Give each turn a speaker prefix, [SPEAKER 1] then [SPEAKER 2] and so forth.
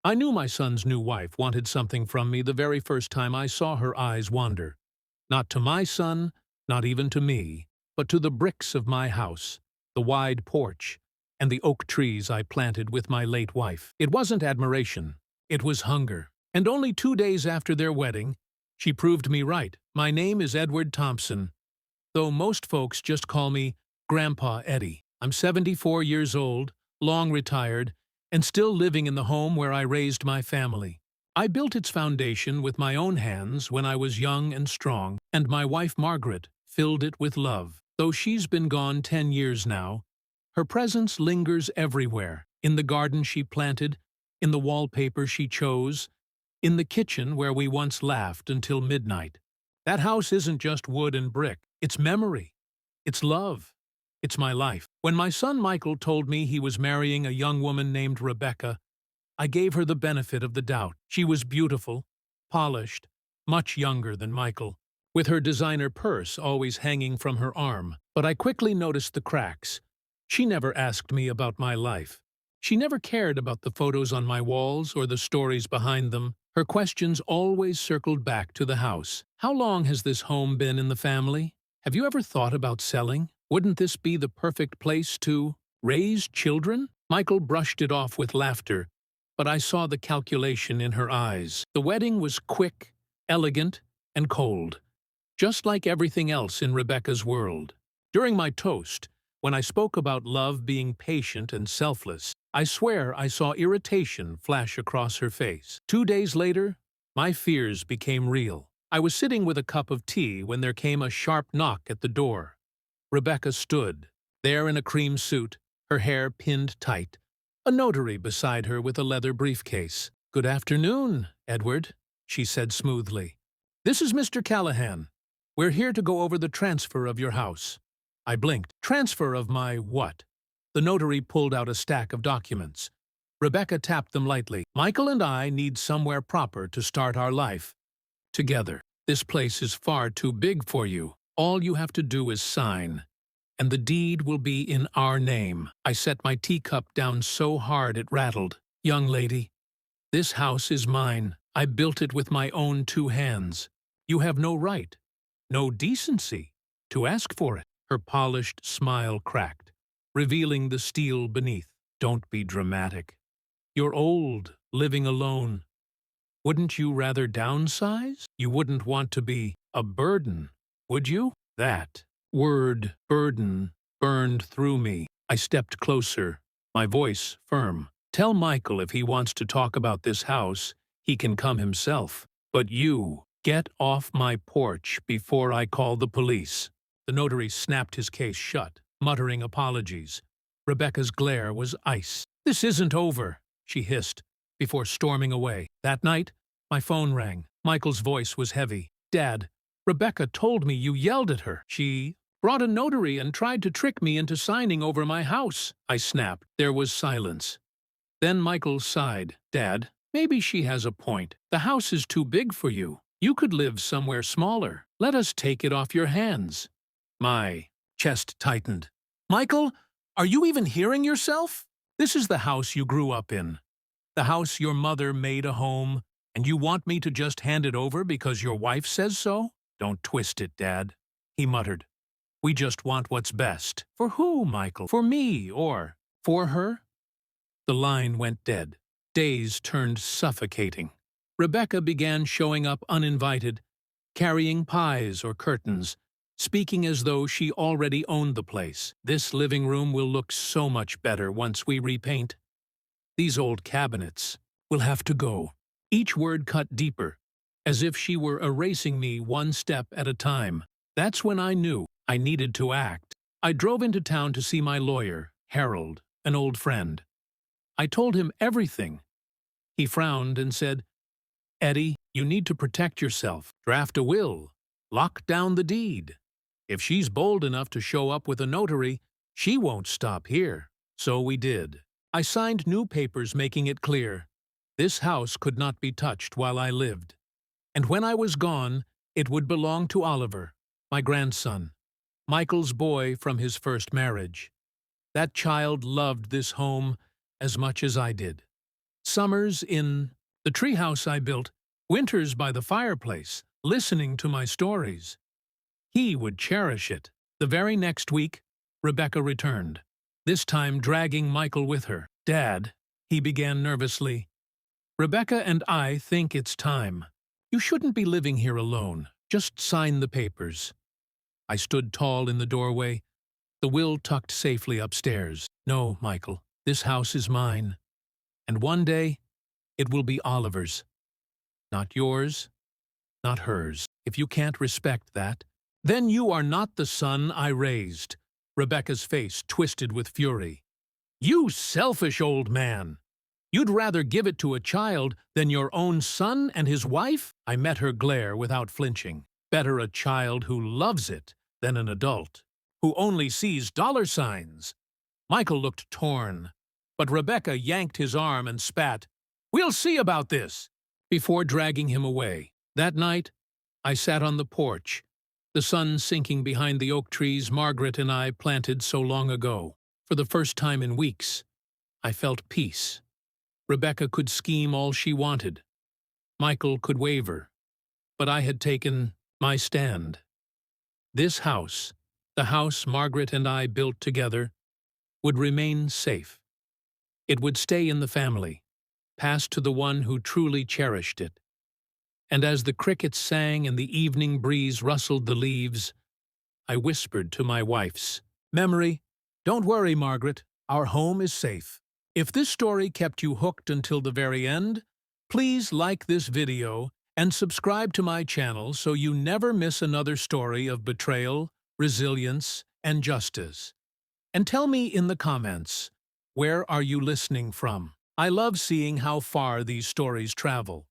[SPEAKER 1] I knew my son's new wife wanted something from me the very first time I saw her eyes wander. Not to my son, not even to me, but to the bricks of my house, the wide porch, and the oak trees I planted with my late wife. It wasn't admiration, it was hunger. And only 2 days after their wedding, she proved me right. My name is Edward Thompson, though most folks just call me Grandpa Eddie. I'm 74 years old, long retired, and still living in the home where I raised my family. I built its foundation with my own hands when I was young and strong, and my wife Margaret filled it with love. Though she's been gone 10 years now, her presence lingers everywhere, in the garden she planted, in the wallpaper she chose, in the kitchen where we once laughed until midnight. That house isn't just wood and brick, it's memory, it's love, it's my life. When my son Michael told me he was marrying a young woman named Rebecca, I gave her the benefit of the doubt. She was beautiful, polished, much younger than Michael, with her designer purse always hanging from her arm. But I quickly noticed the cracks. She never asked me about my life. She never cared about the photos on my walls or the stories behind them. Her questions always circled back to the house. How long has this home been in the family? Have you ever thought about selling? Wouldn't this be the perfect place to raise children? Michael brushed it off with laughter, but I saw the calculation in her eyes. The wedding was quick, elegant, and cold, just like everything else in Rebecca's world. During my toast, when I spoke about love being patient and selfless, I swear I saw irritation flash across her face. 2 days later, my fears became real. I was sitting with a cup of tea when there came a sharp knock at the door. Rebecca stood, there in a cream suit, her hair pinned tight, a notary beside her with a leather briefcase. "Good afternoon, Edward," she said smoothly. "This is Mr. Callahan. We're here to go over the transfer of your house." I blinked. Transfer of my what? The notary pulled out a stack of documents. Rebecca tapped them lightly. "Michael and I need somewhere proper to start our life together. This place is far too big for you. All you have to do is sign, and the deed will be in our name." I set my teacup down so hard it rattled. "Young lady, this house is mine. I built it with my own 2 hands. You have no right, no decency, to ask for it." Her polished smile cracked, revealing the steel beneath. "Don't be dramatic. You're old, living alone. Wouldn't you rather downsize? You wouldn't want to be a burden, would you?" That word, burden, burned through me. I stepped closer, my voice firm. "Tell Michael if he wants to talk about this house, he can come himself. But you, get off my porch before I call the police." The notary snapped his case shut, muttering apologies. Rebecca's glare was ice. "This isn't over," she hissed, before storming away. That night, my phone rang. Michael's voice was heavy. "Dad, Rebecca told me you yelled at her. She brought a notary and tried to trick me into signing over my house." I snapped. There was silence. Then Michael sighed. "Dad, maybe she has a point. The house is too big for you. You could live somewhere smaller. Let us take it off your hands." My chest tightened. "Michael, are you even hearing yourself? This is the house you grew up in. The house your mother made a home, and you want me to just hand it over because your wife says so? Don't twist it, Dad," he muttered. "We just want what's best." "For who, Michael? For me or for her?" The line went dead. Days turned suffocating. Rebecca began showing up uninvited, carrying pies or curtains, speaking as though she already owned the place. "This living room will look so much better once we repaint. These old cabinets will have to go." Each word cut deeper, as if she were erasing me one step at a time. That's when I knew I needed to act. I drove into town to see my lawyer, Harold, an old friend. I told him everything. He frowned and said, "Eddie, you need to protect yourself. Draft a will. Lock down the deed. If she's bold enough to show up with a notary, she won't stop here." So we did. I signed new papers making it clear this house could not be touched while I lived. And when I was gone, it would belong to Oliver, my grandson, Michael's boy from his first marriage. That child loved this home as much as I did. Summers in the treehouse I built, winters by the fireplace, listening to my stories. He would cherish it. The very next week, Rebecca returned, this time dragging Michael with her. "Dad," he began nervously, "Rebecca and I think it's time. You shouldn't be living here alone. Just sign the papers." I stood tall in the doorway, the will tucked safely upstairs. "No, Michael, this house is mine. And one day, it will be Oliver's. Not yours, not hers. If you can't respect that, then you are not the son I raised." Rebecca's face twisted with fury. "You selfish old man! You'd rather give it to a child than your own son and his wife?" I met her glare without flinching. "Better a child who loves it than an adult who only sees dollar signs." Michael looked torn, but Rebecca yanked his arm and spat, "We'll see about this," before dragging him away. That night, I sat on the porch, the sun sinking behind the oak trees Margaret and I planted so long ago. For the first time in weeks, I felt peace. Rebecca could scheme all she wanted. Michael could waver. But I had taken my stand. This house, the house Margaret and I built together, would remain safe. It would stay in the family, passed to the one who truly cherished it. And as the crickets sang and the evening breeze rustled the leaves, I whispered to my wife's memory, "Don't worry, Margaret, our home is safe." If this story kept you hooked until the very end, please like this video and subscribe to my channel so you never miss another story of betrayal, resilience, and justice. And tell me in the comments, where are you listening from? I love seeing how far these stories travel.